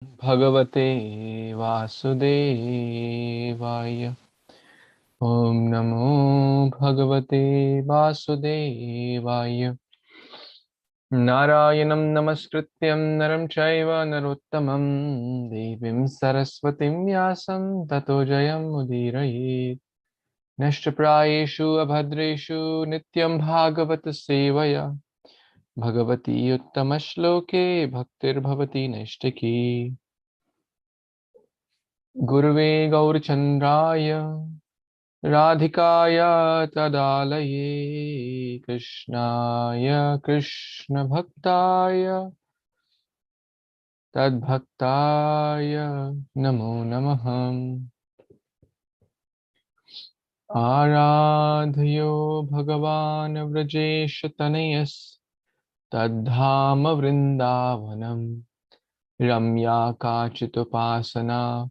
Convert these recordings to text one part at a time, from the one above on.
bhagavate-vasudevaya. Om Namo Bhagavate-vasudevaya. Narayanam Namaskrityam Naram Chaiva Narottamam Devim Saraswatim Vyasam Tato Jayam Udirayet. Nashtaprayeshu Abhadreshu Nityaṁ Bhagavata-sevayā. Bhagavati Uttamashloke Bhaktir Bhavati Nashtaki. Guruve Gaurachandraya Radhikaya Tadalaye Krishnaya Krishna Bhaktaya Tadbhaktaya Namo Namaham. Aradhayo Bhagavan Vrajesha Tanayas Tadhama Vrindavanam Ramya Kachitupasana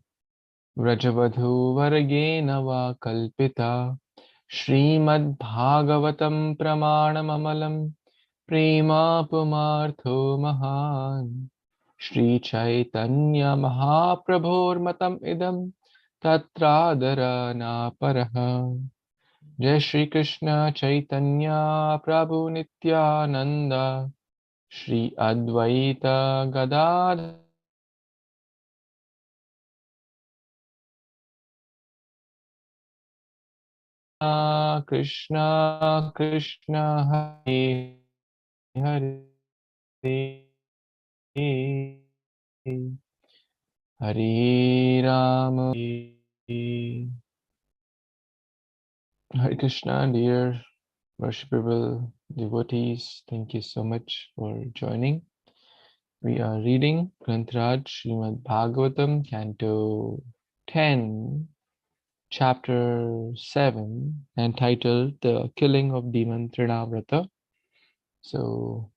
Vrajavadhu Varagena Va Kalpita Śrīmad-Bhāgavatam Pramanam Prema Pumartho Mahan Śrī Caitanya-Mahāprabhur Matam Idam Tatradara Naparaha. Jai Śrī Krishna Caitanya Prabhu Nityananda Shri Advaita Gadadhara Krishna Krishna Hare Hare Hare Rama Hare Krishna. Dear worshipable devotees, thank you so much for joining. We are reading Granth Śrīmad-Bhāgavatam, Canto 10, Chapter 7, entitled The Killing of Demon Trinavrata. So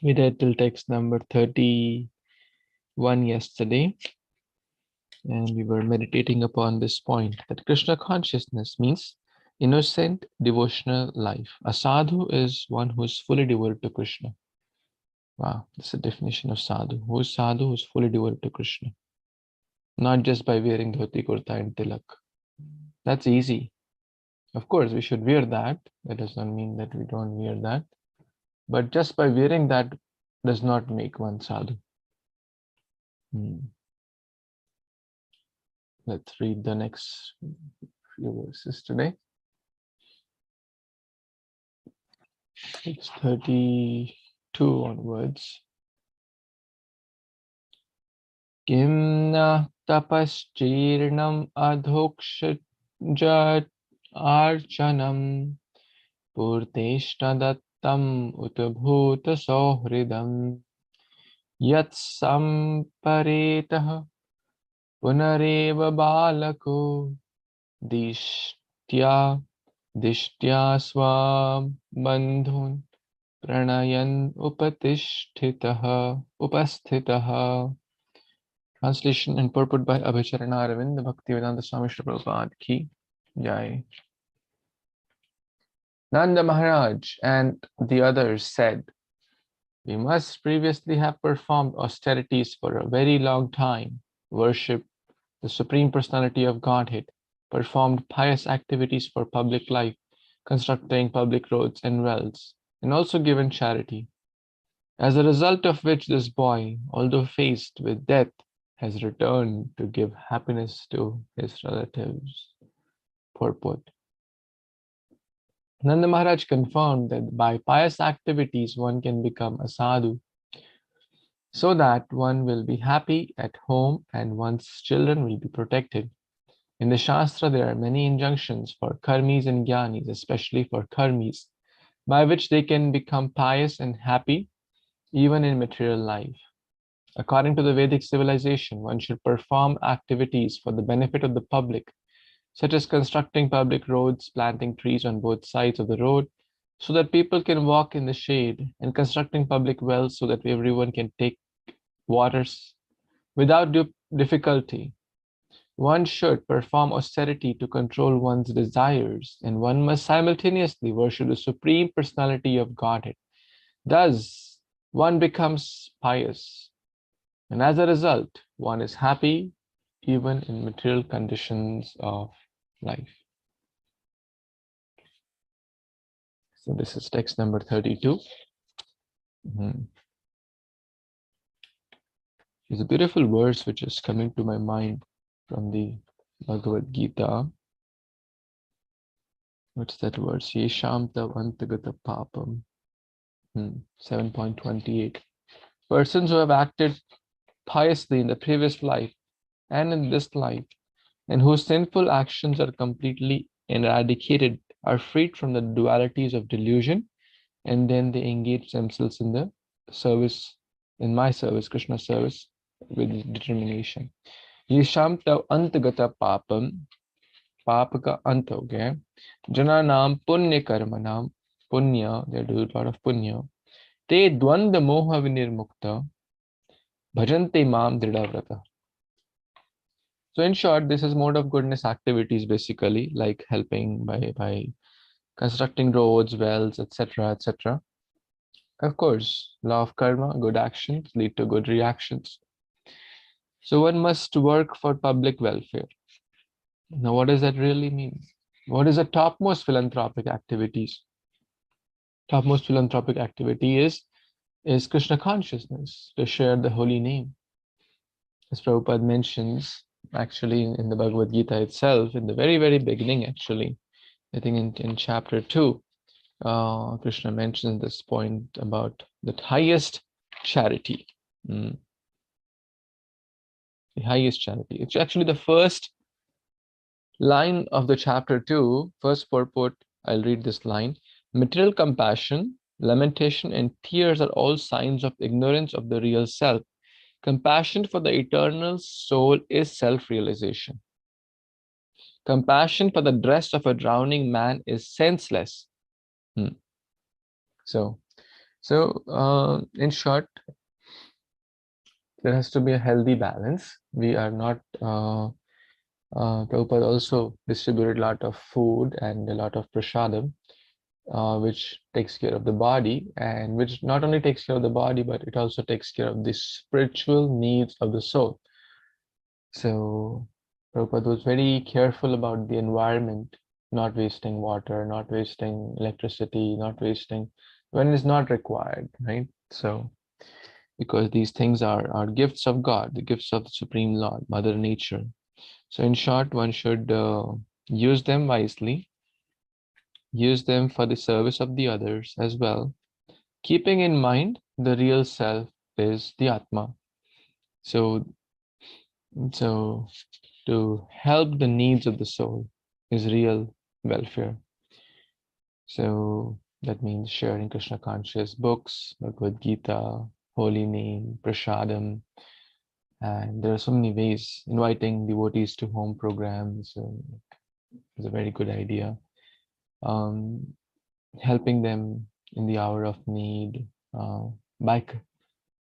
we read till text number 31 yesterday, and we were meditating upon this point that Krishna consciousness means innocent devotional life. A sadhu is one who is fully devoted to Krishna. Wow, that's the definition of sadhu. Who is sadhu? Who is fully devoted to Krishna. Not just by wearing dhoti, kurta and tilak. That's easy. Of course, we should wear that. That does not mean that we don't wear that. But just by wearing that does not make one sadhu. Let's read the next few verses today. It's 32 onwards. Kimna tapaschirnam adhokshajat archanam purteshta dattam utbhuta sohridam yat samparetah punareva balako dishtya swam bandhun pranayan upasthitaha. Translation and purport by Abhicharana Aravind Bhaktivedanta Swami Śrīla Prabhupada Ki Jai. Nanda Maharaj and the others said, we must previously have performed austerities for a very long time, worshipped the Supreme Personality of Godhead, performed pious activities for public life, constructing public roads and wells, and also given charity. As a result of which this boy, although faced with death, has returned to give happiness to his relatives. Purport. Nanda Maharaj confirmed that by pious activities one can become a sadhu, so that one will be happy at home and one's children will be protected. In the Shastra, there are many injunctions for karmis and jnanis, especially for karmis, by which they can become pious and happy even in material life. According to the Vedic civilization, one should perform activities for the benefit of the public, such as constructing public roads, planting trees on both sides of the road, so that people can walk in the shade, and constructing public wells so that everyone can take waters without difficulty. One should perform austerity to control one's desires, and one must simultaneously worship the Supreme Personality of Godhead. Thus, one becomes pious. And as a result, one is happy even in material conditions of life. So this is text number 32. There's a beautiful verse which is coming to my mind from the Bhagavad Gita. What's that verse? Yesham tav antagata papam. 7.28. Persons who have acted piously in the previous life and in this life, and whose sinful actions are completely eradicated, are freed from the dualities of delusion, and then they engage themselves in the service, in my service, Krishna service, with determination. Yesham tav antagata papam. Papa ka ant ho gaya. Jana naam punya karma naam. Punya, they do a lot of punya. Te dvanda moha vinirmukta. Bhajante mam dridhavrata. So in short, this is mode of goodness activities, basically, like helping by constructing roads, wells, etc., etc. Of course, law of karma, good actions lead to good reactions. So one must work for public welfare. Now, what does that really mean? What is the topmost philanthropic activities? Topmost philanthropic activity is Krishna consciousness, to share the holy name. As Prabhupada mentions, actually in the Bhagavad Gita itself, in the very, very beginning, actually, I think in chapter 2, Krishna mentions this point about the highest charity. The highest charity. It's actually the first line of the chapter 2, first purport. I'll read this line. Material compassion, lamentation, and tears are all signs of ignorance of the real self. Compassion for the eternal soul is self-realization. Compassion for the dress of a drowning man is senseless. So in short, there has to be a healthy balance. We are not, Prabhupada also distributed a lot of food and a lot of prasadam, which takes care of the body, and which not only takes care of the body, but it also takes care of the spiritual needs of the soul. So Prabhupada was very careful about the environment, not wasting water, not wasting electricity, not wasting when it is not required, right? So because these things are gifts of God, the gifts of the Supreme Lord, Mother Nature. So in short, one should use them wisely, use them for the service of the others as well, keeping in mind the real self is the Atma. So to help the needs of the soul is real welfare. So that means sharing Krishna conscious books, Bhagavad Gita, holy name, prasadam, and there are so many ways. Inviting devotees to home programs is a very good idea. Helping them in the hour of need, back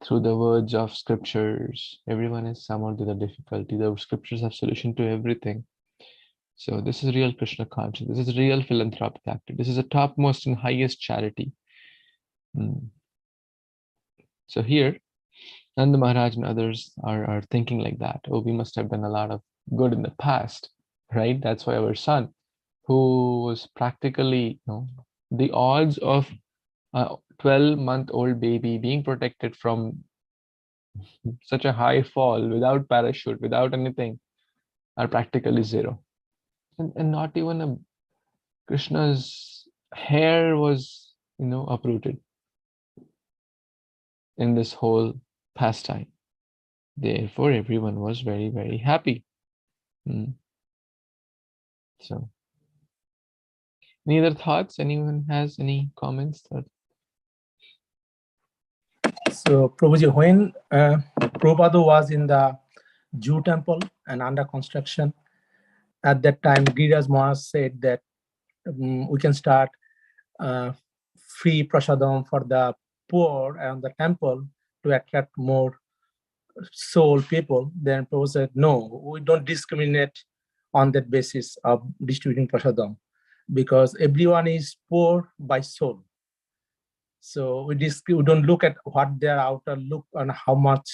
through the words of scriptures. Everyone is somewhat with a difficulty. The scriptures have solution to everything. So this is real Krishna consciousness. This is real philanthropic activity. This is the topmost and highest charity. So here, Nanda Maharaj and others are thinking like that. Oh, we must have done a lot of good in the past, right? That's why our son, who was practically, the odds of a 12-month-old baby being protected from such a high fall without parachute, without anything, are practically zero. And not even Krishna's hair was, uprooted in this whole pastime. Therefore, everyone was very, very happy. So, any other thoughts? Anyone has any comments? So, Prabhuji, when Prabhupada was in the Jew temple and under construction, at that time, Giriraj Maharaj said that we can start free prasadam for the poor and the temple to attract more soul people. Then Prabhupada said, no, we don't discriminate on that basis of distributing prasadam, because everyone is poor by soul. So we don't look at what their outer look and how much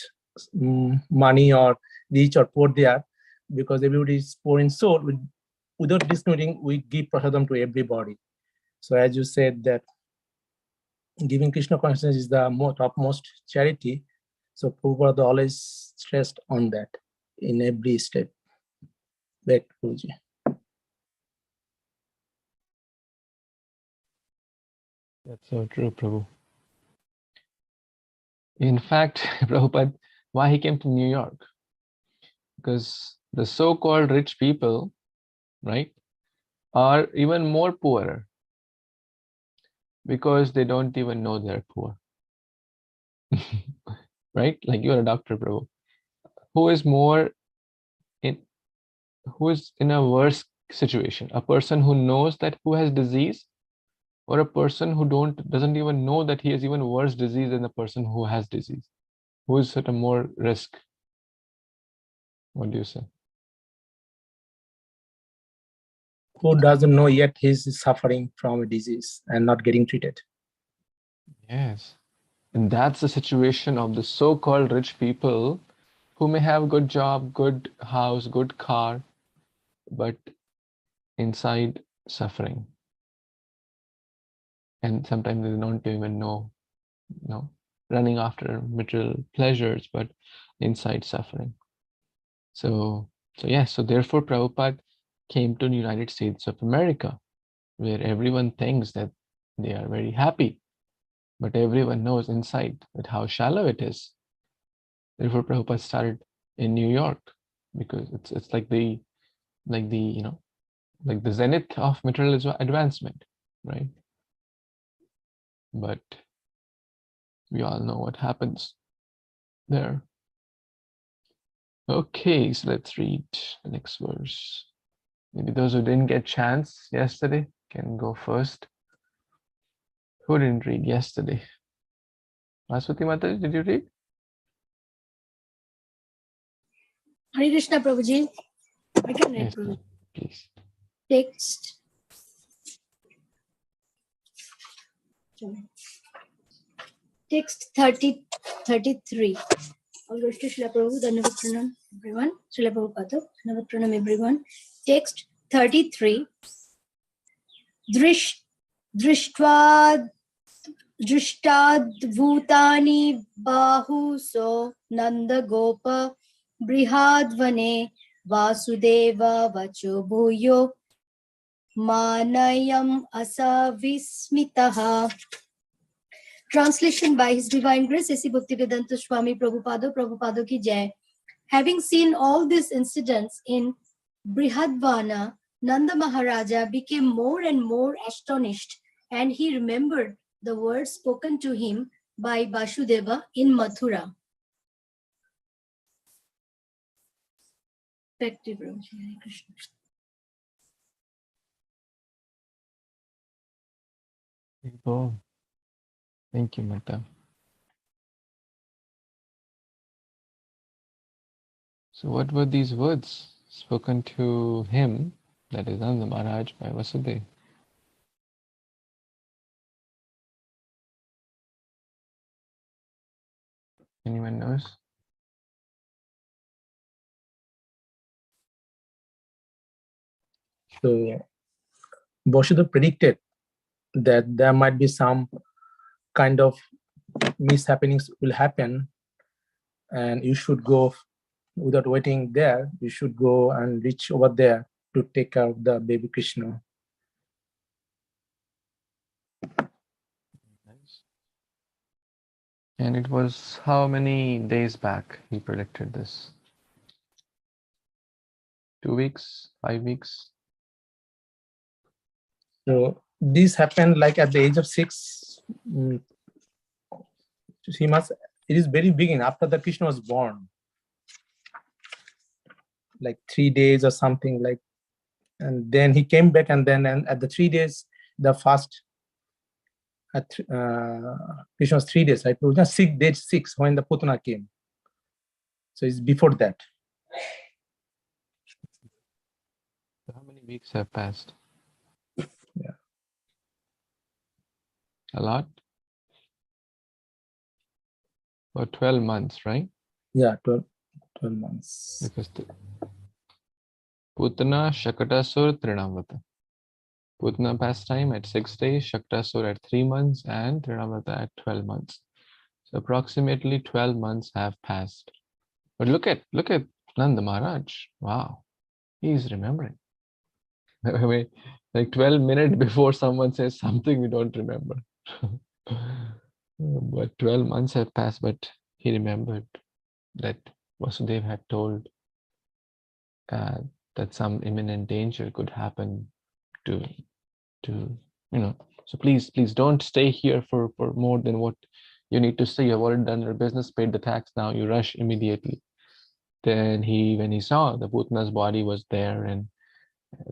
money or rich or poor there, because everybody is poor in soul. Without discriminating, we give prasadam to everybody. So as you said that giving Krishna consciousness is the topmost charity. So Prabhupada always stressed on that in every step. Back to Guruji. That's so true, Prabhu. In fact, Prabhupada, why he came to New York? Because the so-called rich people, right, are even more poorer because they don't even know they're poor. Right? Like you're a doctor, Prabhu. Who is in a worse situation? A person who knows that who has disease, or a person who doesn't even know that he has even worse disease than the person who has disease? Who is at a more risk? What do you say? Who doesn't know yet he's suffering from a disease and not getting treated. Yes. And that's the situation of the so-called rich people who may have good job, good house, good car, but inside suffering. And sometimes they don't even know, running after material pleasures, but inside suffering. So therefore Prabhupada came to the United States of America, where everyone thinks that they are very happy, but everyone knows inside that how shallow it is. Therefore Prabhupada started in New York, because it's like the zenith of material advancement, right? But we all know what happens there. Okay, so let's read the next verse. Maybe those who didn't get chance yesterday can go first. Who didn't read yesterday? Maswati Mataji, did you read? Hare Kṛṣṇa, Prabhuji. I can read, Yes, Prabhuji. please. Text. Text 33. All goes to Srila Prabhu, Dhanavad Pranam, everyone. Srila Prabhupada, Dhanavad Pranam, everyone. Text 33. Drishtadbhutani bahuso nanda gopa brihadvane vasudeva vacho bhuyo manayam asavismitaha. Translation by His Divine Grace, A.C. Bhaktivedanta Swami Prabhupada ki jai. Having seen all these incidents in Brihadvana, Nanda Maharaja became more and more astonished, and he remembered the words spoken to him by Vasudeva in Mathura. Back to Hare Kṛṣṇa. Thank you, Mata. So what were these words spoken to him, that is Nanda Maharaj, by Vasudeva? Anyone knows? So Vasudeva predicted that there might be some kind of mishappenings will happen, and you should go without waiting there. You should go and reach over there to take care of the baby Krishna. Nice. And it was how many days back he predicted this? 2 weeks, 5 weeks? So this happened like at the age of 6. It is very beginning after the Krishna was born, like 3 days or something like, and then he came back, and then at the 3 days, the fast at Krishna was 3 days, right? It was not 6 days, 6 when the Putana came. So it's before that. So how many weeks have passed? Yeah. A lot? About 12 months, right? Yeah, 12 months. Because Putana Shakatasur Trinamrata. Putana pastime at 6 days, Shakatasur at 3 months, and Trinamrata at 12 months. So approximately 12 months have passed. But look at Nanda Maharaj. Wow, he's remembering. Like 12 minutes before someone says something we don't remember. But 12 months have passed, but he remembered that Vasudeva had told that some imminent danger could happen to so please don't stay here for more than what you need to stay. You've already done your business, paid the tax, now you rush immediately. Then when he saw the Putana's body was there, and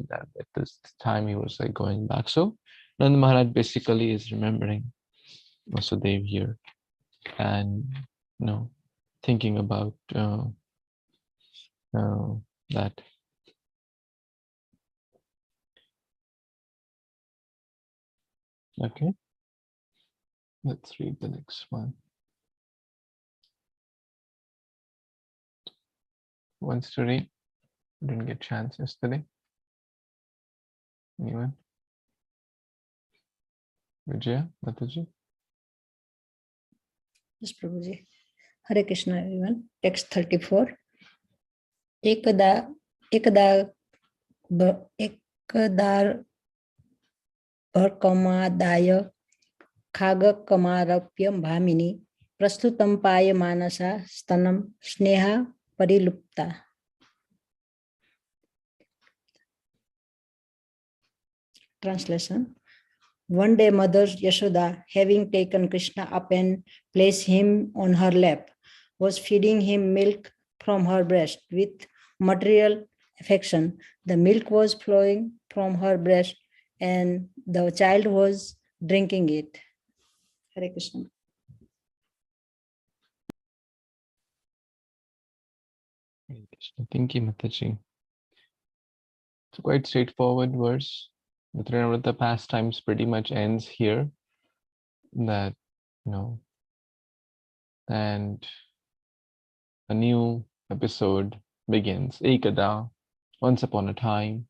that at this time he was like going back. So Nanda Maharaj basically is remembering Vasudeva here, and thinking about that. Okay, let's read the next one. Wants to read? Didn't get a chance yesterday. Anyone? Vijaya, Mataji? Yes, Prabhuji. Hare Krishna, everyone. Text 34. Ekadar Bharkamadaya Khagakamarapyam Bhamini Prastutampaya Manasa Stanam Sneha Parilupta. Translation. One day Mother Yashoda, having taken Krishna up and placed him on her lap, was feeding him milk from her breast with material affection. The milk was flowing from her breast and the child was drinking it. Hare Krishna. Thank you, Mataji. It's a quite straightforward verse. The Trinamrita pastimes pretty much ends here. That, and a new episode begins. Ekada, once upon a time.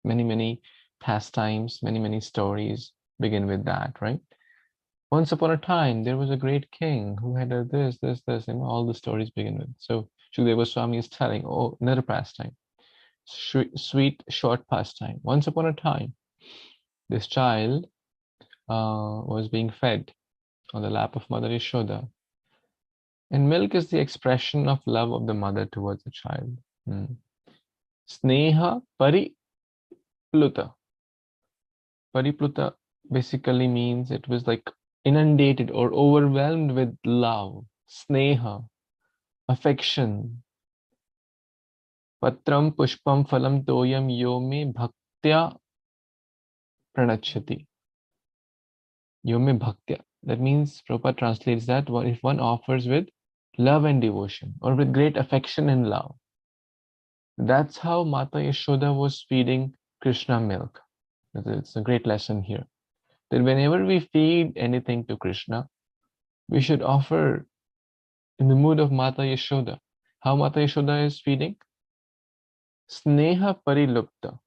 Many pastimes, many stories begin with that, right? Once upon a time, there was a great king who had this, and all the stories begin with. So Shukadeva Goswami is telling, another pastime. Sweet, short pastime. Once upon a time, this child was being fed on the lap of Mother Yashoda. And milk is the expression of love of the mother towards the child. Sneha paripluta. Paripluta basically means it was like inundated or overwhelmed with love, sneha, affection. Patram pushpam phalam toyam yome bhaktya pranachati. Yome bhaktya. That means Prabhupada translates that if one offers with love and devotion, or with great affection and love. That's how Mata Yashoda was feeding Krishna milk. It's a great lesson here. That whenever we feed anything to Krishna, we should offer in the mood of Mata Yashoda. How Mata Yashoda is feeding? Sneha paripluta.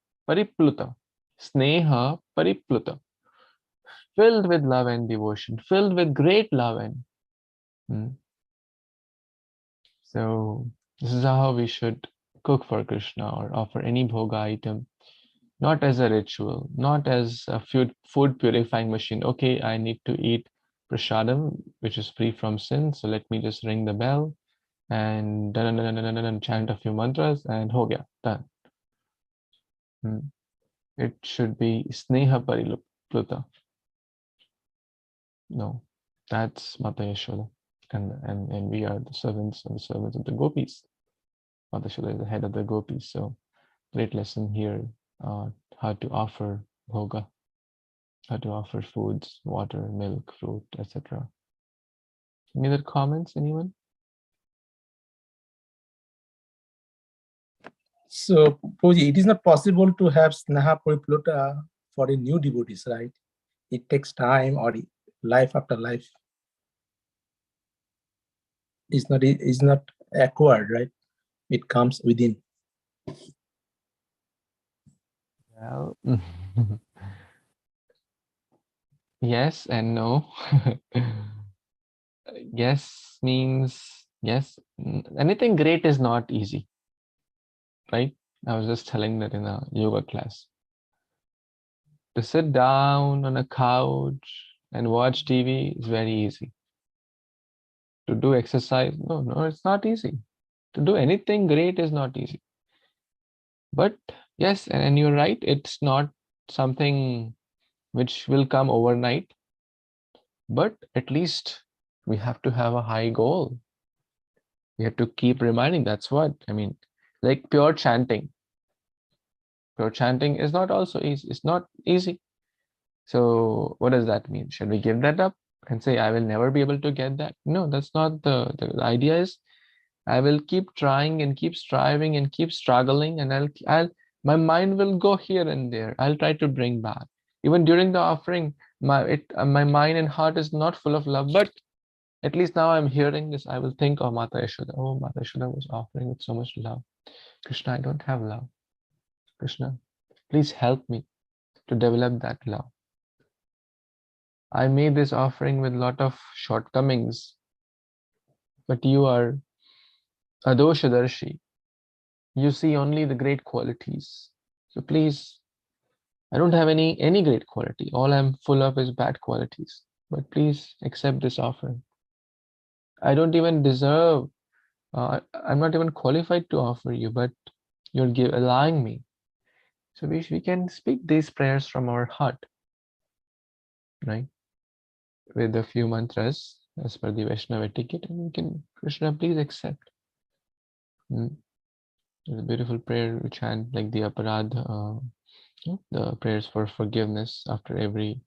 Sneha paripluta. Filled with love and devotion, filled with great love and so this is how we should cook for Krishna or offer any bhoga item, not as a ritual, not as a food purifying machine. Okay, I need to eat prasadam, which is free from sin, so let me just ring the bell and chant a few mantras and ho gaya, done. It should be sneha paripluta. No, that's Mata Yashoda. And we are the servants of the gopis. Mata Yashoda is the head of the gopis. So great lesson here, how to offer bhoga, how to offer foods, water, milk, fruit, etc. Any other comments, anyone? So, Prabhuji, it is not possible to have Sneha Paripluta for a new devotees, right? It takes time, or life after life is not acquired, right? It comes within. Well, yes and no. Yes means yes. Anything great is not easy, right? I was just telling that in a yoga class. To sit down on a couch and watch TV is very easy. To do exercise, no, it's not easy. To do anything great is not easy. But yes, and you're right, it's not something which will come overnight. But at least we have to have a high goal. We have to keep reminding. That's what I mean. Like pure chanting. Pure chanting is not also easy. It's not easy. So what does that mean? Should we give that up and say I will never be able to get that? No, that's not the idea. Is I will keep trying and keep striving and keep struggling, and my mind will go here and there. I'll try to bring back. Even during the offering, my mind and heart is not full of love, but at least now I'm hearing this, I will think of Mata Yashoda. Oh, Mata Yashoda was offering with so much love. Krishna, I don't have love. Krishna, please help me to develop that love. I made this offering with a lot of shortcomings, but you are Adoshadarshi. You see only the great qualities. So please, I don't have any great quality. All I'm full of is bad qualities. But please accept this offering. I don't even deserve, I'm not even qualified to offer you, but you're allowing me. So we can speak these prayers from our heart, right? With a few mantras as per the Vaishnava etiquette, and we can, Krishna, please accept. There's a beautiful prayer we chant like the aparadha, the prayers for forgiveness after every,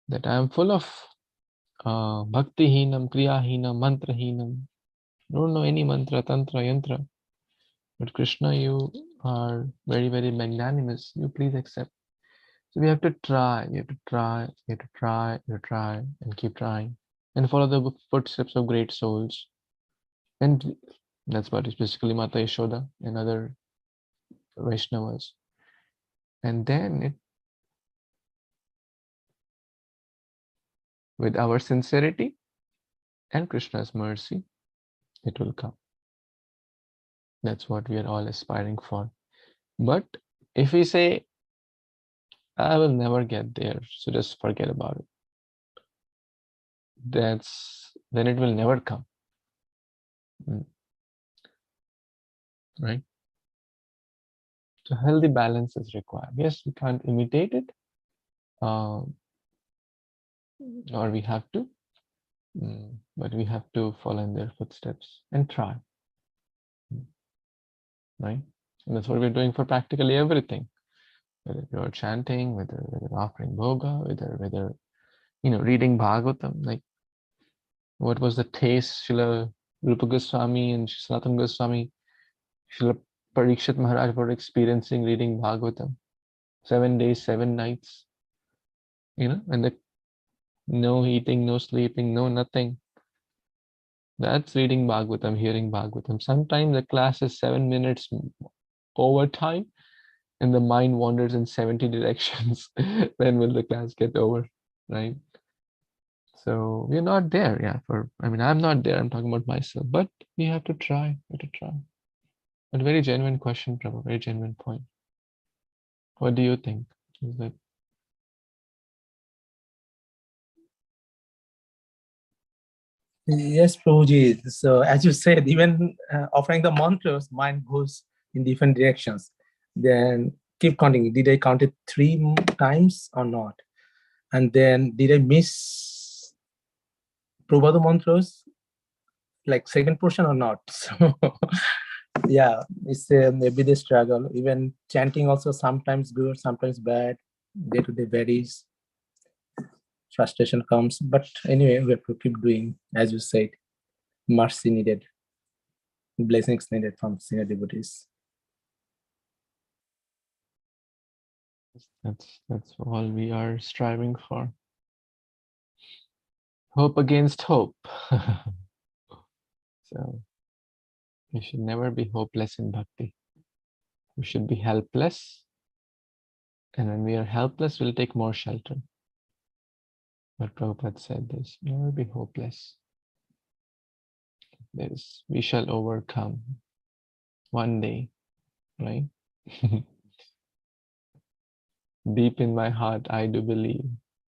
that I am full of bhakti-hinam, kriya-hinam, mantra-hinam. Don't know any mantra, tantra, yantra. But Krishna, you are very, very magnanimous. You please accept. So we have to try, we have to try, we have to try, we have to try, and keep trying. And follow the footsteps of great souls. And that's what is basically Mata Yashoda and other Vaishnavas. And then with our sincerity and Krishna's mercy, it will come. That's what we are all aspiring for. But if we say, I will never get there, so just forget about it, then it will never come. Right? So healthy balance is required. Yes, we can't imitate it, or we have to, but we have to follow in their footsteps and try. Right? And that's what we're doing for practically everything. Whether you're chanting, whether offering bhoga, whether reading Bhagavatam. Like, what was the taste Srila Rupa Goswami and Sanatana Goswami, Srila Parikshit Maharaj were experiencing reading Bhagavatam? 7 days, 7 nights. And no eating, no sleeping, no nothing. That's reading Bhagavatam, hearing Bhagavatam. Sometimes the class is 7 minutes over time and the mind wanders in 70 directions. When will the class get over, right? So we're not there, yeah. I'm not there, I'm talking about myself, but we have to try, But a very genuine question, Prabhu, very genuine point. What do you think? Is that Yes, Prabhuji. So as you said, even offering the mantras, mind goes in different directions. Then keep counting. Did I count it 3 times or not? And then did I miss Prabhupada mantras, like second portion or not? So yeah, it's a everyday struggle. Even chanting also sometimes good, sometimes bad. Day to day varies. Frustration comes, but anyway, we have to keep doing, as you said. Mercy needed, blessings needed from senior devotees. that's all we are striving for. Hope against hope. So We should never be hopeless in bhakti. We should be helpless. And when we are helpless, we'll take more shelter. But Prabhupada said this, never be hopeless. We shall overcome one day, right? Deep in my heart, I do believe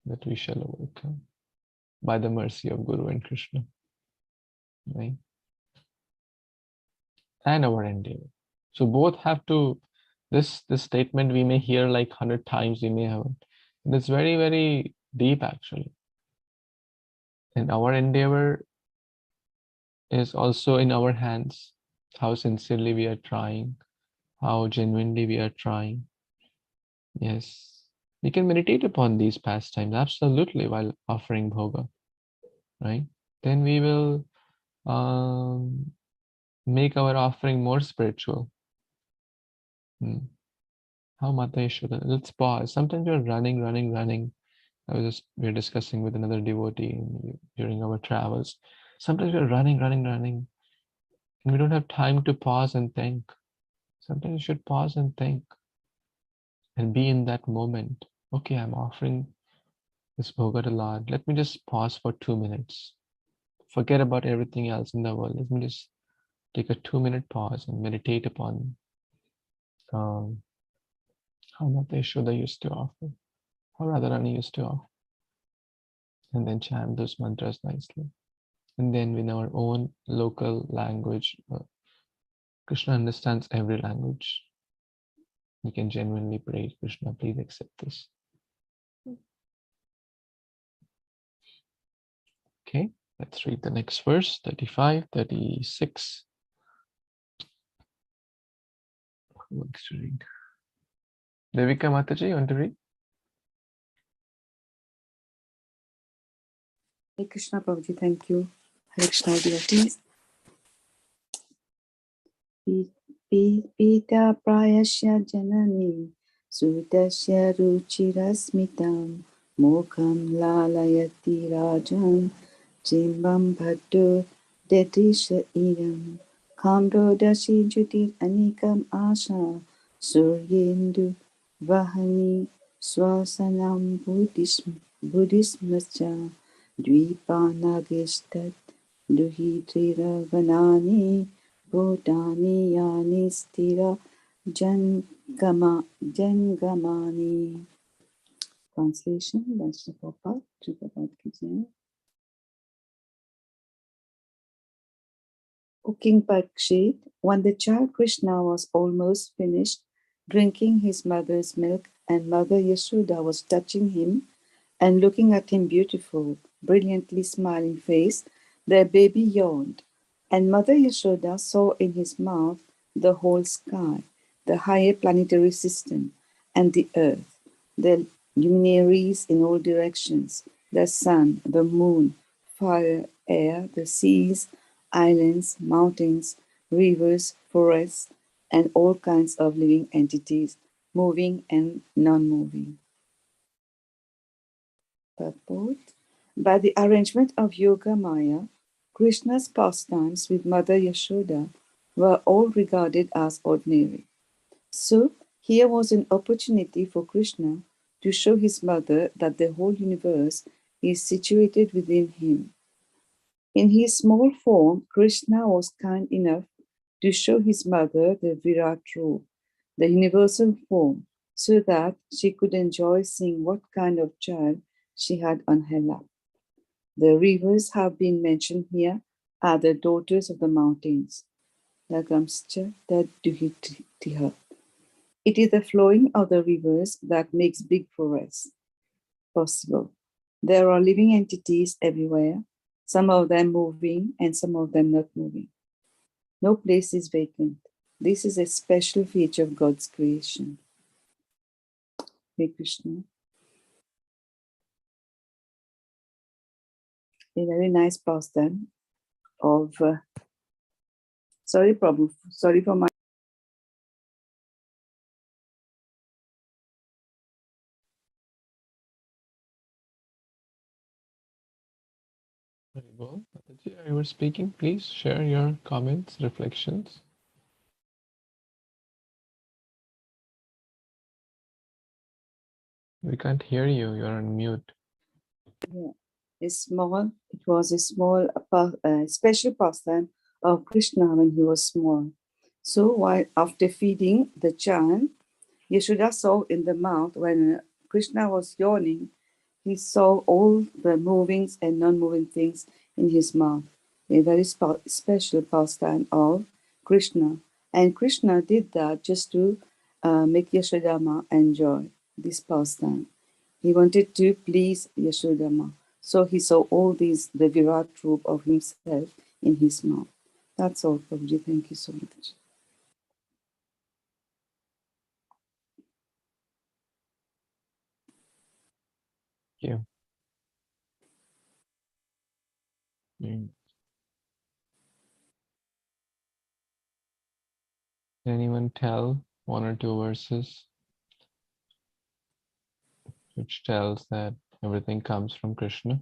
that we shall overcome by the mercy of Guru and Krishna, right? And our endeavor. So both have to, this statement we may hear like 100 times, we may have it. And it's very, very deep actually. And our endeavor is also in our hands, how sincerely we are trying, how genuinely we are trying. Yes, we can meditate upon these pastimes absolutely while offering bhoga, right? Then we will make our offering more spiritual. How Mata Yashoda? Let's pause. Sometimes we're running. We're discussing with another devotee during our travels. Sometimes we're running, and we don't have time to pause and think. Sometimes you should pause and think and be in that moment. Okay, I'm offering this bhoga to Lord. Let me just pause for 2 minutes. Forget about everything else in the world. Let me just take a 2-minute pause and meditate upon how Mata Yashoda used to offer, how Radharani used to offer, and then chant those mantras nicely. And then in our own local language, Krishna understands every language. We can genuinely pray, Krishna, please accept this. Okay, let's read the next verse, 35, 36. Who wants to read? Devika Mataji, you want to read? Hare Krishna, Prabhuji, thank you. Hare Krishna, devotees. Pita prayasya janani sutasya ruchirasmitam mokham lalayati rajan jimbam bhattu dedrisha idam kamro dasi jutir anikam asa suryendu vahani swasanam buddhismascha dvipanagistat duhidrira vanani Bhutani yani stira jangamani. Translation by Śrī Prabhupada, Śrī Prabhupada ki jai. O King Parikshit, when the child Krishna was almost finished drinking his mother's milk and Mother Yashoda was touching him and looking at him beautiful, brilliantly smiling face, their baby yawned. And Mother Yashoda saw in his mouth the whole sky, the higher planetary system, and the earth, the luminaries in all directions, the sun, the moon, fire, air, the seas, islands, mountains, rivers, forests, and all kinds of living entities, moving and non-moving. Purport. By the arrangement of Yoga Maya, Krishna's pastimes with Mother Yashoda were all regarded as ordinary. So, here was an opportunity for Krishna to show his mother that the whole universe is situated within him. In his small form, Krishna was kind enough to show his mother the Virat Roop, the universal form, so that she could enjoy seeing what kind of child she had on her lap. The rivers have been mentioned here are the daughters of the mountains. Nagamscha Duhitiha. It is the flowing of the rivers that makes big forests possible. There are living entities everywhere, some of them moving and some of them not moving. No place is vacant. This is a special feature of God's creation. Hare Krishna. A very nice pastime of sorry Prabhu, sorry for my Very well, Mataji. You were speaking. Please share your comments, reflections. We can't hear you. You're on mute. Yeah. It was a small, special pastime of Krishna when he was small. So while after feeding the child, Yashoda saw in the mouth when Krishna was yawning, he saw all the moving and non-moving things in his mouth. A very special pastime of Krishna. And Krishna did that just to make Yashodama enjoy this pastime. He wanted to please Yashodama. So he saw all these, the Virat roop of himself in his mouth. That's all, Prabhuji. Thank you so much. Thank you. Can anyone tell one or two verses which tells that everything comes from Krishna?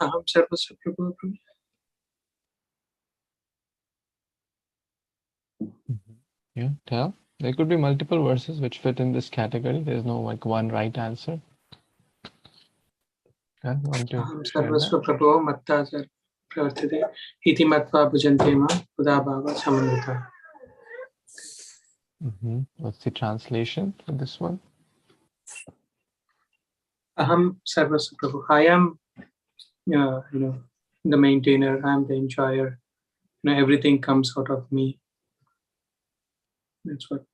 Aham Sarvasya Prabhu. Yeah, tell. There could be multiple verses which fit in this category. There's no like one right answer. Want to Aham share that? Sarvasya Prabhu Matta Pravartate Iti Matva Bhujante Ma Buddha Bhava Samannita. What's the translation for this one? Aham Sarvasya Prabhu. I am, the maintainer. I am the enjoyer. Everything comes out of me. That's what.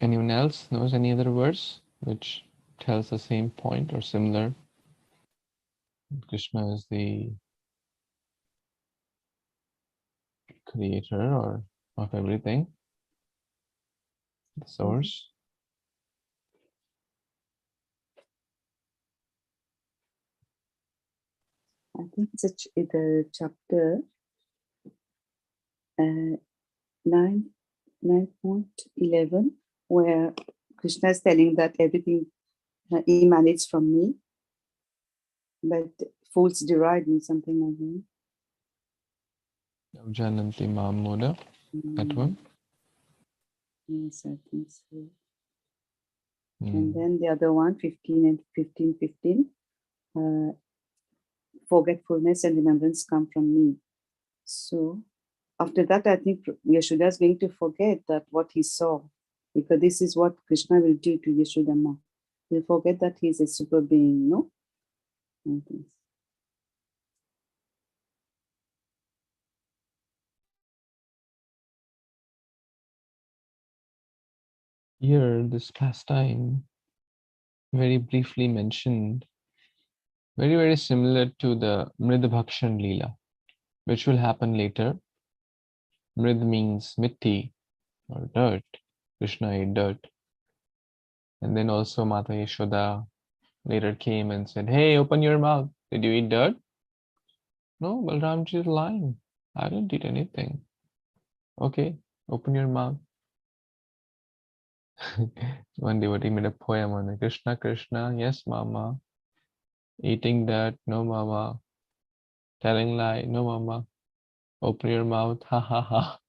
Anyone else knows any other verse which tells the same point or similar? Krishna is the creator or of everything, the source. I think it's the chapter 9.11, where Krishna is telling that everything emanates from me, but fools deride me, something like that. Jananti Mamuda, that one. Yes, I think so. And then the other one, 15 and 15:15, forgetfulness and remembrance come from me. So after that, I think Yashoda is going to forget that what he saw, because this is what Krishna will do to Yashodama. He'll forget that he is a super being, no? Here, this pastime, very briefly mentioned, very, very similar to the Mridabhakshan Leela, which will happen later. Mrid means mitti or dirt. Krishna ate dirt. And then also Mata Yashoda later came and said, hey, open your mouth. Did you eat dirt? No, Balramji is lying. I didn't eat anything. Okay, open your mouth. One devotee made a poem on it. Krishna, Krishna, yes, mama. Eating dirt, no, mama. Telling lie, no, mama. Open your mouth, ha ha ha.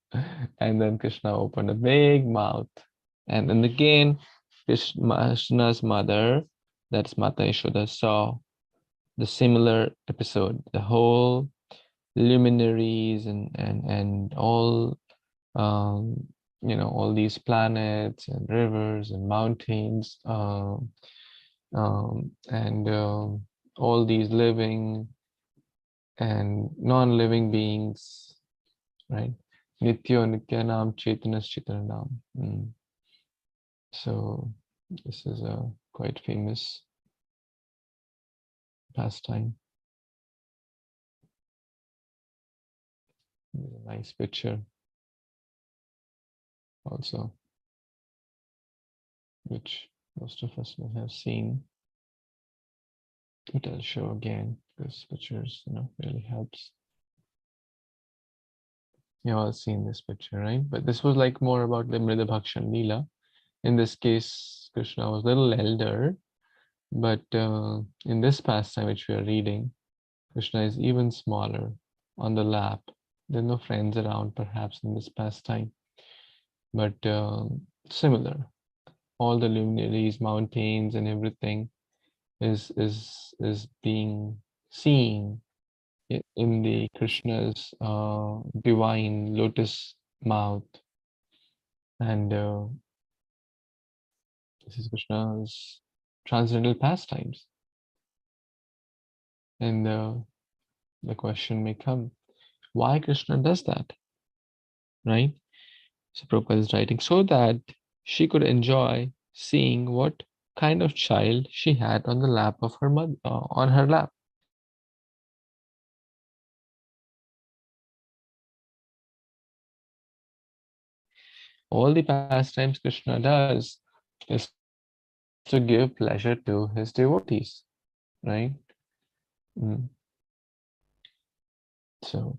And then Krishna opened a big mouth. And then again, Krishna's mother, that's Mata Yashoda, saw the similar episode. The whole luminaries and all all these planets and rivers and mountains and all these living and non-living beings, right? Nityaṁ Chaitanas Chaitanam. So this is a quite famous pastime. There's a nice picture also, which most of us will have seen, but I'll show again because pictures, really helps. You all seen this picture, right? But this was like more about the Mrida Bhakshan Leela. In this case, Krishna was a little elder, but in this pastime which we are reading, Krishna is even smaller on the lap. There are no friends around perhaps in this pastime, but similar. All the luminaries, mountains, and everything is being seen in the Krishna's divine lotus mouth, and this is Krishna's transcendental pastimes. And the question may come, why Krishna does that, right? So Prabhupada is writing, so that she could enjoy seeing what kind of child she had on the lap of her mother, on her lap. All the pastimes Krishna does is to give pleasure to his devotees, right? So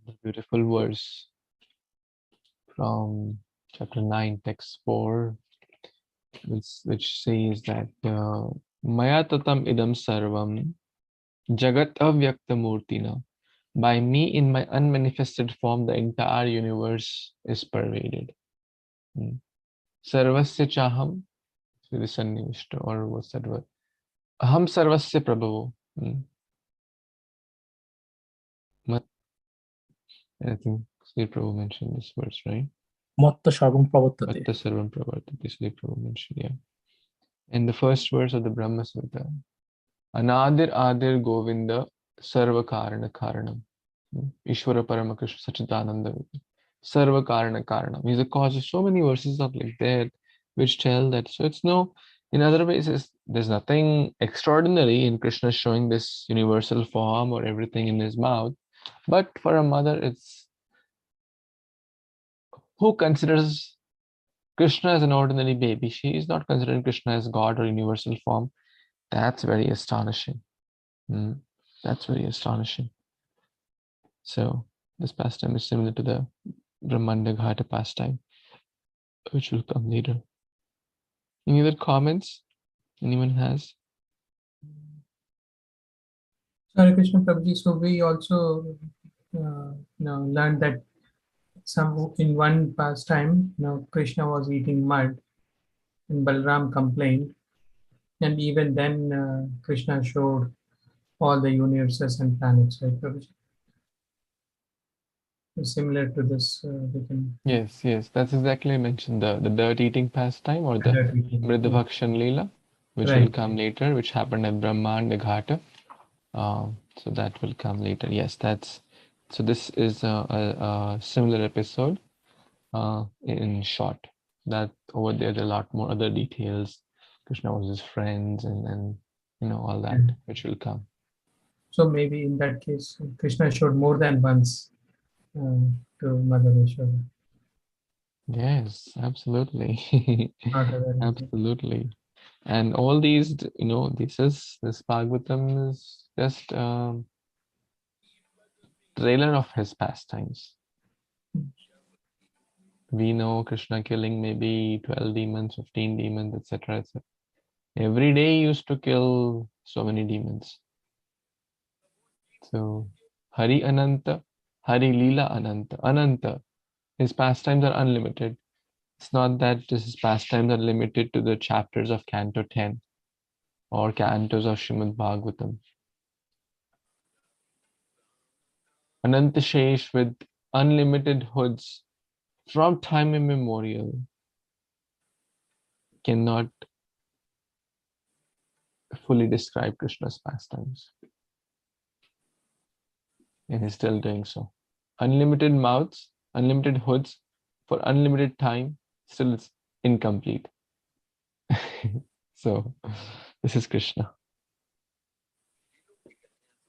the beautiful verse from chapter 9, text 4, which says that Maya tatam idam sarvam jagat avyakta murtina. By me in my unmanifested form, the entire universe is pervaded. Sarvasya chaham, Sannivishta, or what's that word? Aham sarvasya prabhavo. I think Sri Prabhu mentioned this verse, right? Matta sarvam pravartate. Matta sarvam pravartate, Sri Prabhu mentioned, yeah. In the first verse of the Brahma Sutta, Anadir Adir Govinda Sarva Karana Karanam. Ishvara Parama Krishna Sachidananda. Sarva Karana Karanam. He's the cause of so many verses of like that which tell that. So it's no, in other ways, there's nothing extraordinary in Krishna showing this universal form or everything in his mouth. But for a mother, it's who considers Krishna as an ordinary baby. She is not considering Krishna as God or universal form. That's very astonishing. That's very astonishing. So this pastime is similar to the Brahmanda Ghata pastime, which will come later. Any other comments anyone has? Hare Krishna Prabhuji, so we also learned that in one pastime, Krishna was eating mud and Balram complained, and even then Krishna showed all the universes and planets, right, Prabhuji? Similar to this, we can... Yes, that's exactly mentioned, the dirt eating pastime or the Mrida Bhakshan Leela, which will come later, which happened at Brahmanda Ghata. So that will come later. Yes, so this is a similar episode in short. That over there are a lot more other details. Krishna was his friends and all that, which will come. So maybe in that case, Krishna showed more than once to Mother Yashoda. Yes, absolutely. Absolutely. And all these, this Bhagavatam is just trailer of his pastimes. We know Krishna killing maybe 12 demons, 15 demons, etc., etc. Every day he used to kill so many demons. So Hari Ananta, Hari Leela Ananta. Ananta, his pastimes are unlimited. It's not that his pastimes are limited to the chapters of Canto 10 or cantos of Śrīmad-Bhāgavatam. Ananta Shesh with unlimited hoods from time immemorial cannot fully describe Krishna's pastimes. And he's still doing so. Unlimited mouths, unlimited hoods for unlimited time, still it's incomplete. So this is Krishna.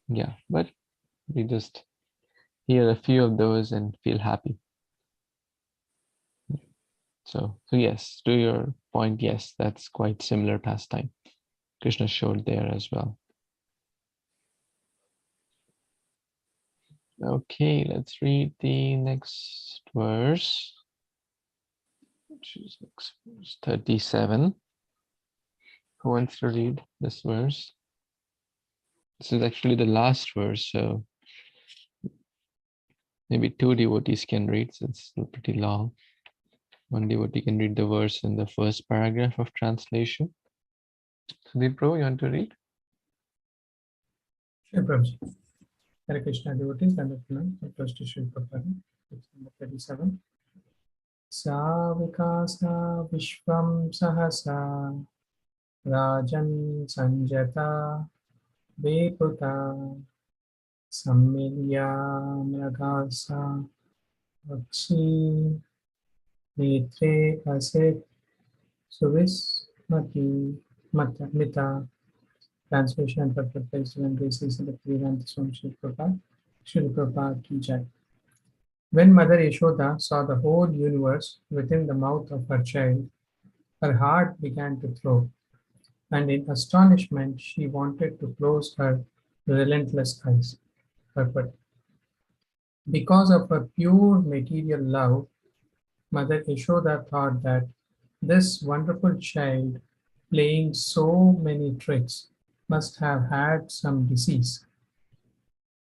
Yeah, but we just hear a few of those and feel happy. So yes, to your point, yes, that's quite similar pastime. Krishna showed there as well. Okay, let's read the next verse. Which is next verse 37. Who wants to read this verse? This is actually the last verse, so maybe two devotees can read, since it's still pretty long. One devotee can read the verse in the first paragraph of translation. Sudeep Prabhu, you want to read? Sure, Prabhuji. Hare Kṛṣṇa devotees, and close to Śrī Caitanya, number 37. Sa vikasa vishvam sahasa rajan sanjata veputa sammilya mragasa vakshi netre aset suvismati mita. Translation and interpretation and basis of the Vedanta from Śrī Prabhupada ki jai. When Mother Yashoda saw the whole universe within the mouth of her child, her heart began to throb, and in astonishment she wanted to close her relentless eyes. But because of her pure material love, Mother Yashoda thought that this wonderful child playing so many tricks must have had some disease.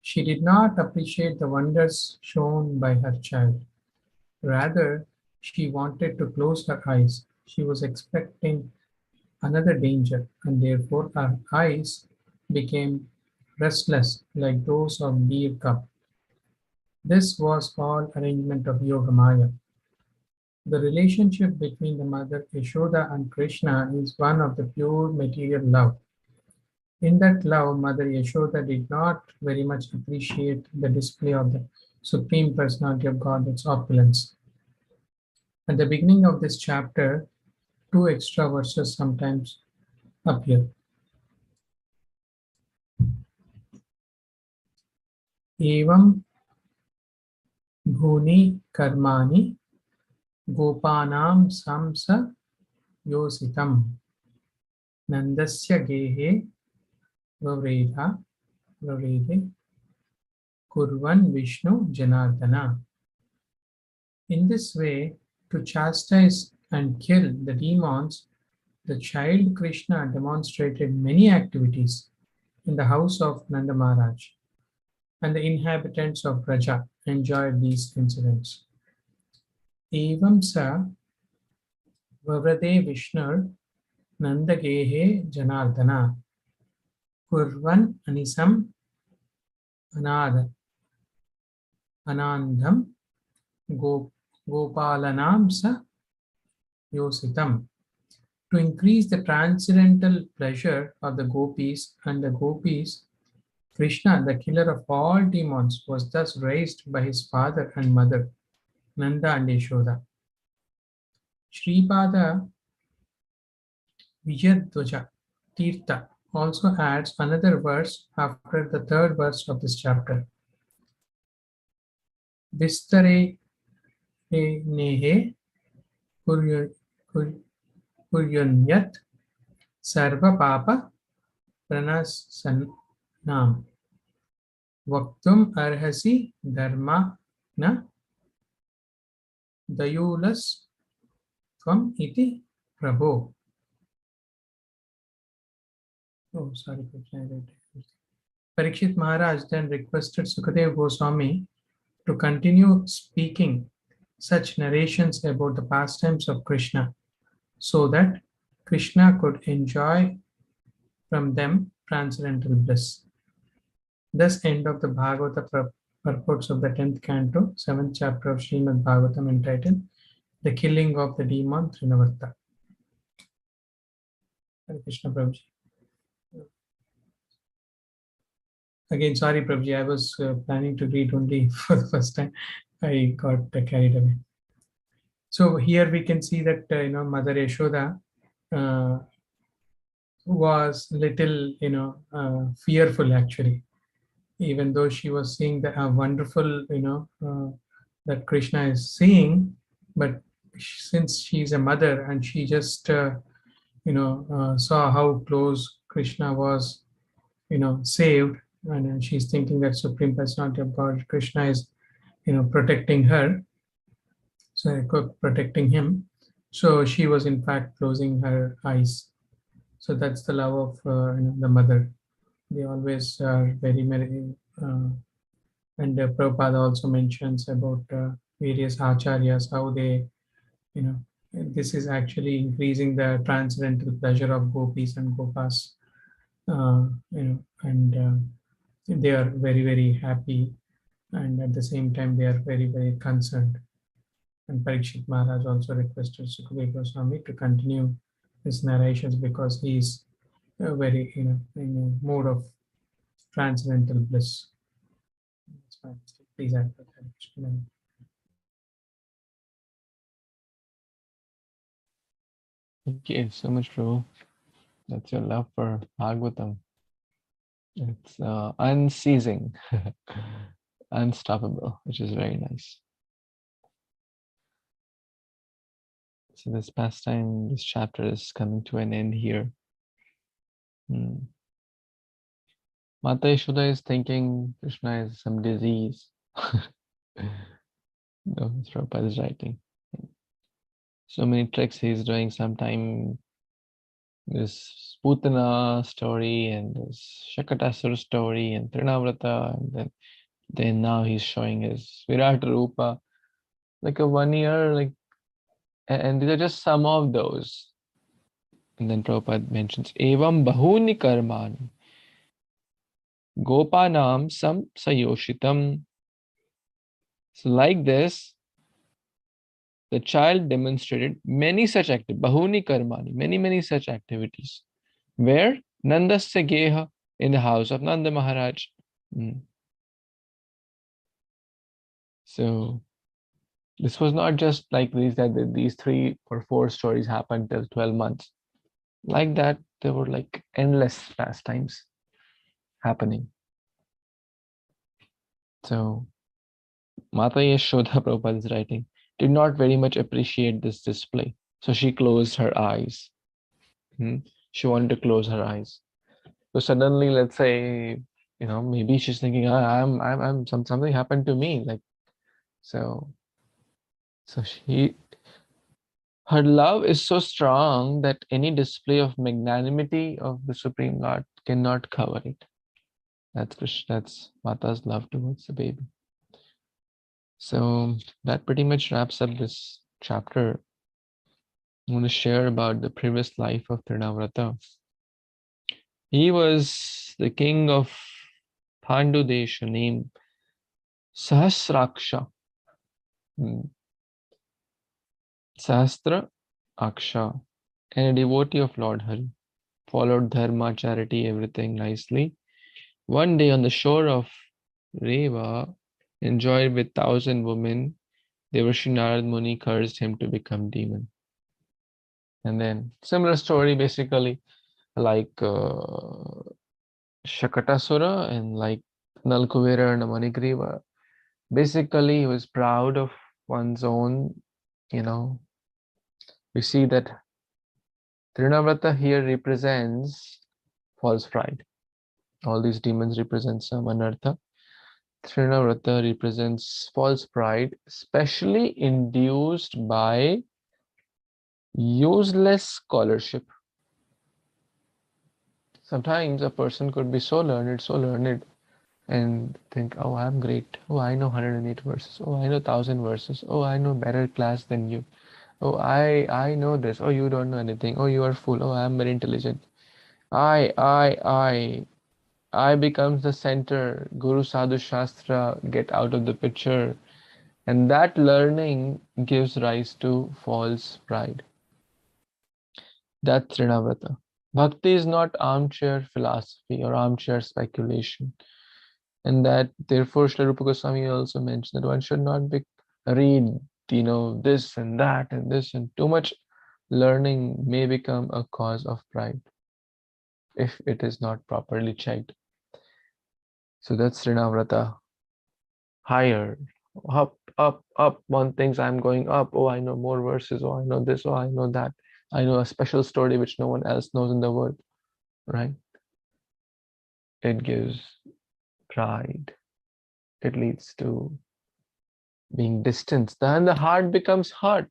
She did not appreciate the wonders shown by her child. Rather, she wanted to close her eyes. She was expecting another danger, and therefore her eyes became restless like those of deer cub. This was all arrangement of Yoga Maya. The relationship between the mother Yashoda and Krishna is one of the pure material love. In that love, Mother Yashoda did not very much appreciate the display of the Supreme Personality of Godhead's opulence. At the beginning of this chapter, two extra verses sometimes appear. Evam bhuni karmani gopanam samsa yositam nandasya gehe Vavrede Kurvan Vishnu Janardana. In this way, to chastise and kill the demons, the child Krishna demonstrated many activities in the house of Nanda Maharaj, and the inhabitants of Braja enjoyed these incidents. Evam sa Vavrede Vishnu Nandagehe Janardana. Kurvan anisam anandam gopalanam sa yositam. To increase the transcendental pleasure of the gopis and the gopis, Krishna, the killer of all demons, was thus raised by his father and mother, Nanda and Yashoda. Sripada Vijayadvaja Tirtha also adds another verse after the third verse of this chapter. Vistare nehe kuryunyat sarva papa pranasannam vaktum arhasi dharma na dayulas tvam iti prabho. Oh, sorry. Parikshit Maharaj then requested Sukadeva Goswami to continue speaking such narrations about the pastimes of Krishna, so that Krishna could enjoy from them transcendental bliss. Thus end of the Bhagavata purports of the 10th canto, 7th chapter of Śrīmad-Bhāgavatam, entitled The Killing of the Demon Trinavarta. Hare Kṛṣṇa Prabhuji. Again, sorry, Prabhuji, I was planning to read only for the first time. I got carried away. So here we can see that, Mother Yashoda was little, fearful actually, even though she was seeing the wonderful, that Krishna is seeing, but since she's a mother and she just, saw how close Krishna was, saved, and she's thinking that Supreme Personality of God, Krishna, is, protecting her, so protecting him. So she was in fact closing her eyes. So that's the love of the mother. They always are very, very, and Prabhupada also mentions about various acharyas, how they, this is actually increasing the transcendental pleasure of gopis and gopas, and they are very, very happy, and at the same time they are very, very concerned. And Parikshit Maharaj also requested Sukadeva Goswami to continue his narrations because he is very, in a mode of transcendental bliss. That's my mistake. Please add that. Thank you so much, Prabhu. That's your love for Bhagavatam. It's unceasing, unstoppable, which is very nice. So this pastime, this chapter is coming to an end here. Mata Yashoda is thinking Krishna is some disease. No, Prabhupada is writing. So many tricks he's doing. Sometime this Putana story and this Shakatasura story and Trinavrata, and then now he's showing his Virat Rupa, like a 1 year, like, and these are just some of those. And then Prabhupada mentions Evam Bahuni Karmani Gopanam Sam Sayoshitam. So like this, the child demonstrated many such activities, Bahuni Karmani, many such activities. Where? Nandasya Geha, in the house of Nanda Maharaj. So this was not just like these, that these 3 or 4 stories happened till 12 months. Like that, there were like endless pastimes happening. So Mata Yashoda, Prabhupada is writing, did not very much appreciate this display. So she closed her eyes. She wanted to close her eyes. So suddenly, let's say, maybe she's thinking, something happened to me. Like, so her love is so strong that any display of magnanimity of the Supreme Lord cannot cover it. That's Mata's love towards the baby. So that pretty much wraps up this chapter. I want to share about the previous life of Trinavrata. He was the king of Pandu Desha named Sahasraksha. Sahasra Aksha, and a devotee of Lord Hari. Followed dharma, charity, everything nicely. One day on the shore of Reva, enjoyed with 1,000 women, Devarshi Narad Muni cursed him to become demon. And then similar story, basically like Shakatasura and like Nalkuvera and Manigriva. Basically, he was proud of one's own, we see that Trinavrata here represents false pride. All these demons represent some anartha. Trinavrata represents false pride, especially induced by useless scholarship. Sometimes a person could be so learned, and think, oh, I'm great. Oh, I know 108 verses. Oh, I know 1,000 verses. Oh, I know better class than you. Oh, I know this. Oh, you don't know anything. Oh, you are fool. Oh, I'm very intelligent. I becomes the center. Guru Sadhu Shastra get out of the picture. And that learning gives rise to false pride. That's Trinavrata. Bhakti is not armchair philosophy or armchair speculation. And that therefore Śrīla Rupa Goswami also mentioned that one should not read, this and that and this, and too much learning may become a cause of pride if it is not properly checked. So that's Trinavrata. Higher, up. One thinks I'm going up. Oh, I know more verses. Oh, I know this. Oh, I know that. I know a special story which no one else knows in the world. right? It gives pride. It leads to being distanced. Then the heart becomes hurt.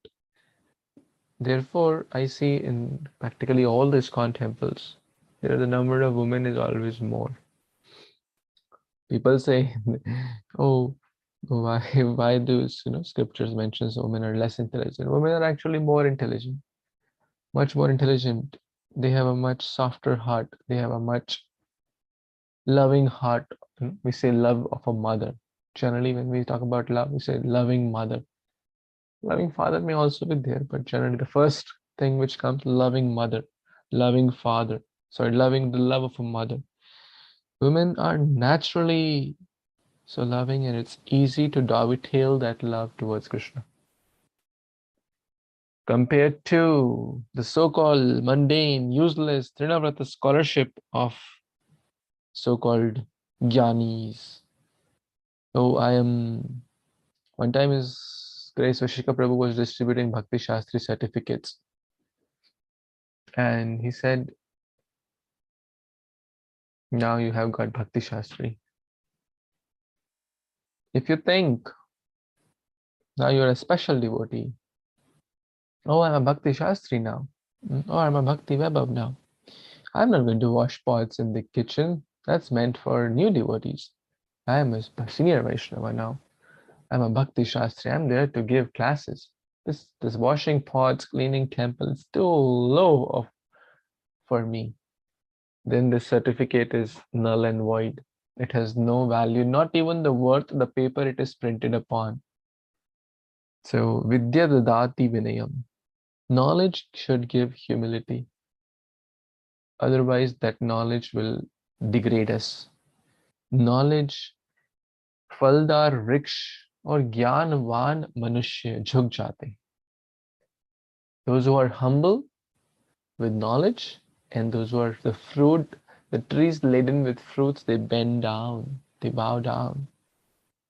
Therefore, I see in practically all the ISKCON temples, the number of women is always more. People say, oh, why do scriptures mentions women are less intelligent? Women are actually more intelligent, much more intelligent. They have a much softer heart. They have a much loving heart. We say love of a mother. Generally, when we talk about love, we say loving mother. Loving father may also be there, but generally the first thing which comes, loving mother, loving father. Sorry, loving the love of a mother. Women are naturally so loving, and it's easy to dovetail that love towards Krishna. Compared to the so-called mundane, useless Trinavrata scholarship of so-called Jnanis. So one time His Grace Vashika Prabhu was distributing Bhakti Shastri certificates. And he said, now you have got Bhakti Shastri. If you think now you're a special devotee, oh, I'm a Bhakti Shastri now. Oh, I'm a Bhakti Vaibhav now. I'm not going to wash pots in the kitchen. That's meant for new devotees. I am a senior Vaishnava now. I'm a Bhakti Shastri. I'm there to give classes. This washing pots, cleaning temples, too low for me. Then the certificate is null and void. It has no value, not even the worth of the paper it is printed upon. So, Vidya Dadati Vinayam. Knowledge should give humility. Otherwise, that knowledge will degrade us. Knowledge, फलदार वृक्ष और ज्ञानवान मनुष्य झुक जाते. Those who are humble with knowledge, and those who are the trees laden with fruits, they bend down, they bow down,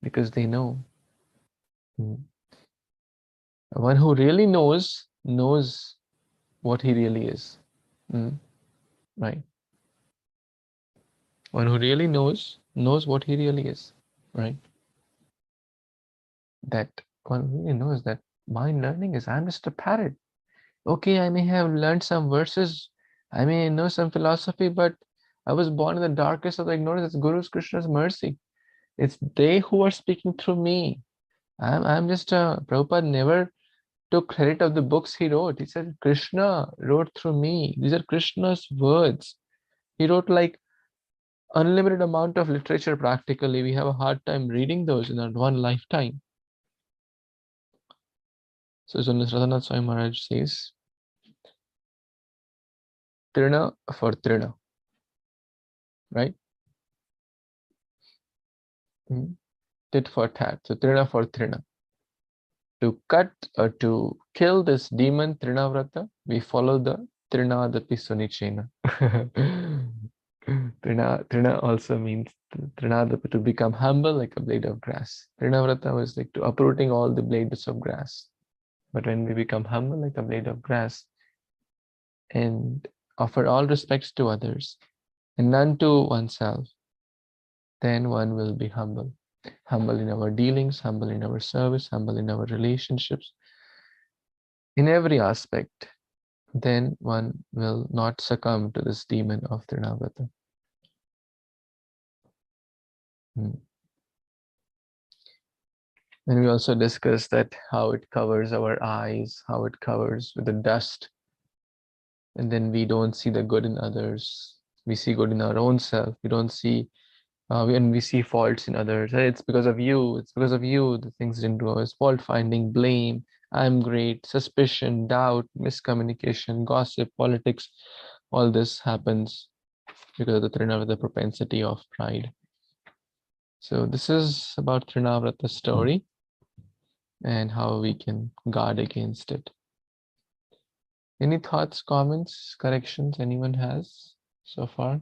because they know. One who really knows what he really is. Right. One who really knows what he really is. Right. That one really knows that my learning is, I'm just a parrot. Okay, I may have learned some verses, I may know some philosophy, but I was born in the darkest of the ignorance. It's Guru's Krishna's mercy. It's they who are speaking through me. I'm just Prabhupada never took credit of the books he wrote. He said Krishna wrote through me. These are Krishna's words. He wrote like unlimited amount of literature practically. We have a hard time reading those in our one lifetime. So Radhanath Swami Maharaj says, Trina for Trina. Right? Tit for tat. So Trina for Trina. To cut or to kill this demon Trinavrata, we follow the Trinadapi Sunichena. Trina also means Trinadapi, to become humble like a blade of grass. Trinavrata was like to uprooting all the blades of grass. But when we become humble like a blade of grass and offer all respects to others and none to oneself, then one will be humble. Humble in our dealings, humble in our service, humble in our relationships, in every aspect. Then one will not succumb to this demon of Trinavrata. And we also discussed that how it covers our eyes, how it covers with the dust. And then we don't see the good in others. We see good in our own self. We don't see, when we see faults in others. Hey, it's because of you. It's because of you. The things didn't go. It's fault finding, blame, I'm great, suspicion, doubt, miscommunication, gossip, politics. All this happens because of the Trinavrata propensity of pride. So this is about Trinavrata story and how we can guard against it. Any thoughts, comments, corrections anyone has so far?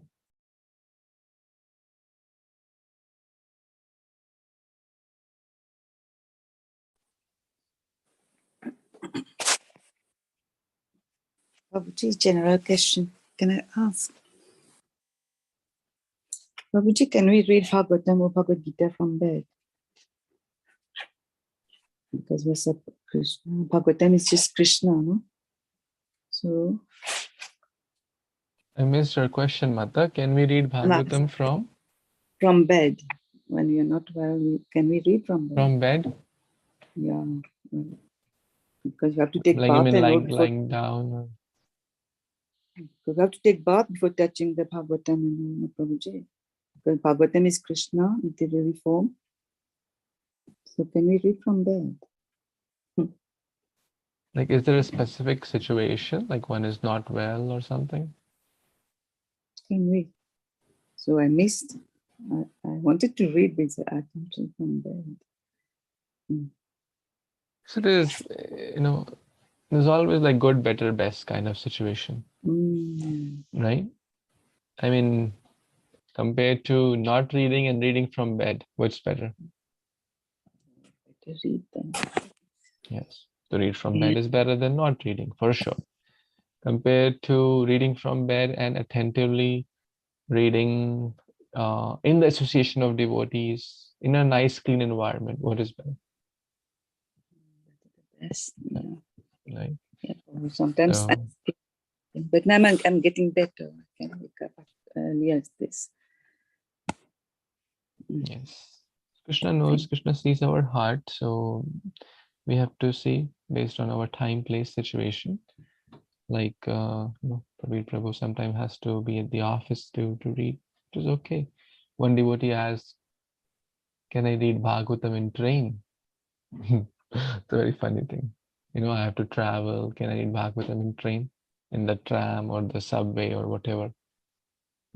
Babuji, general question. Can I ask? Prabhuji, can we read Bhagavatam or Bhagavad Gita from bed? Because we're separate. Krishna. Bhagavatam is just Krishna, no? So I missed your question, Mata. Can we read Bhagavatam from bed. When we are not well, can we read from bed? From bed? Yeah. Because you have to take Like bath you mean and lying down? Or... Because we have to take bath before touching the Bhagavatam and Prabhuji. Because Bhagavatam is Krishna in the very form. So can we read from bed? Like, is there a specific situation? Like one is not well or something? Can we? So I missed. I wanted to read with the attention from bed. So there's, there's always like good, better, best kind of situation, right? I mean, compared to not reading and reading from bed, what's better? To read them. Yes, to read from bed is better than not reading, for sure. Compared to reading from bed and attentively reading in the association of devotees, in a nice, clean environment, what is better? Yes. Yeah. Right. Yeah. Sometimes, So, but now I'm getting better. I can wake up early as this. yes. Krishna knows, Krishna sees our heart, so we have to see based on our time, place, situation. Like, Prabhu sometimes has to be at the office to read. It is okay. One devotee asked, can I read Bhagavatam in train? It's a very funny thing. I have to travel. Can I read Bhagavatam in train? In the tram or the subway or whatever?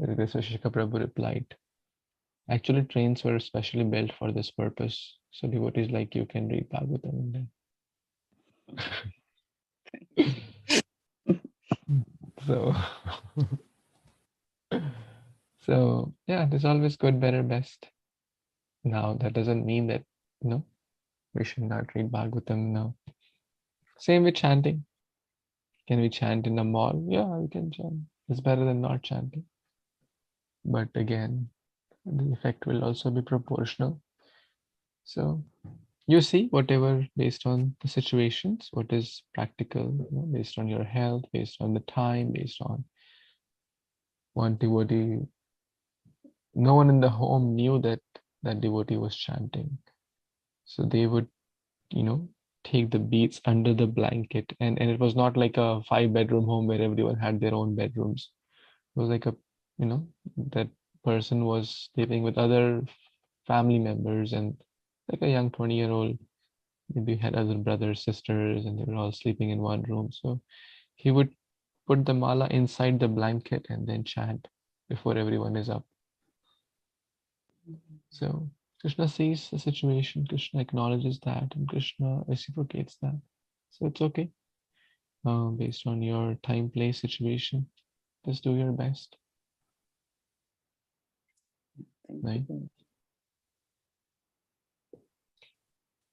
Shishika Prabhu replied, actually trains were specially built for this purpose. So devotees like you can read Bhagavatam in them. So yeah, there's always good, better, best. Now that doesn't mean that we should not read Bhagavatam now. Same with chanting. Can we chant in a mall? Yeah, we can chant. It's better than not chanting. But again, the effect will also be proportional. So you see, whatever based on the situations, what is practical, based on your health, based on the time, based on one devotee. No one in the home knew that that devotee was chanting. So they would, take the beads under the blanket. And it was not like a 5-bedroom home where everyone had their own bedrooms. It was like that person was living with other family members and like a young 20-year-old, maybe had other brothers, sisters, and they were all sleeping in one room. So he would put the mala inside the blanket and then chant before everyone is up. So Krishna sees the situation, Krishna acknowledges that, and Krishna reciprocates that. So it's okay. Based on your time, place, situation, just do your best. Right?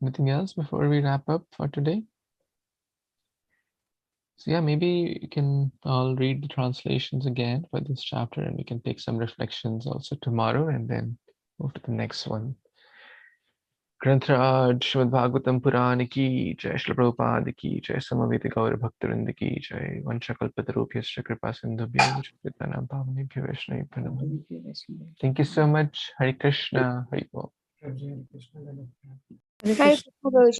Anything else before we wrap up for today? So yeah, maybe you can all read the translations again for this chapter, and we can take some reflections also tomorrow and then move to the next one. Grantraj Śrīmad-Bhāgavatam Purana ki jai, Śrīla Prabhupada ki jai, Samaveta Gaura Bhaktivinoda ki jai, Vanchakalpatarubhyascha Kripa Sindhubhyo Vaiഷ്ణவேभ्यो Pavanebhyo Vaishnavebhyo Namo. Thank you so much. Hare Krishna. Hare Bol. Hare Krishna. Hare Krishna.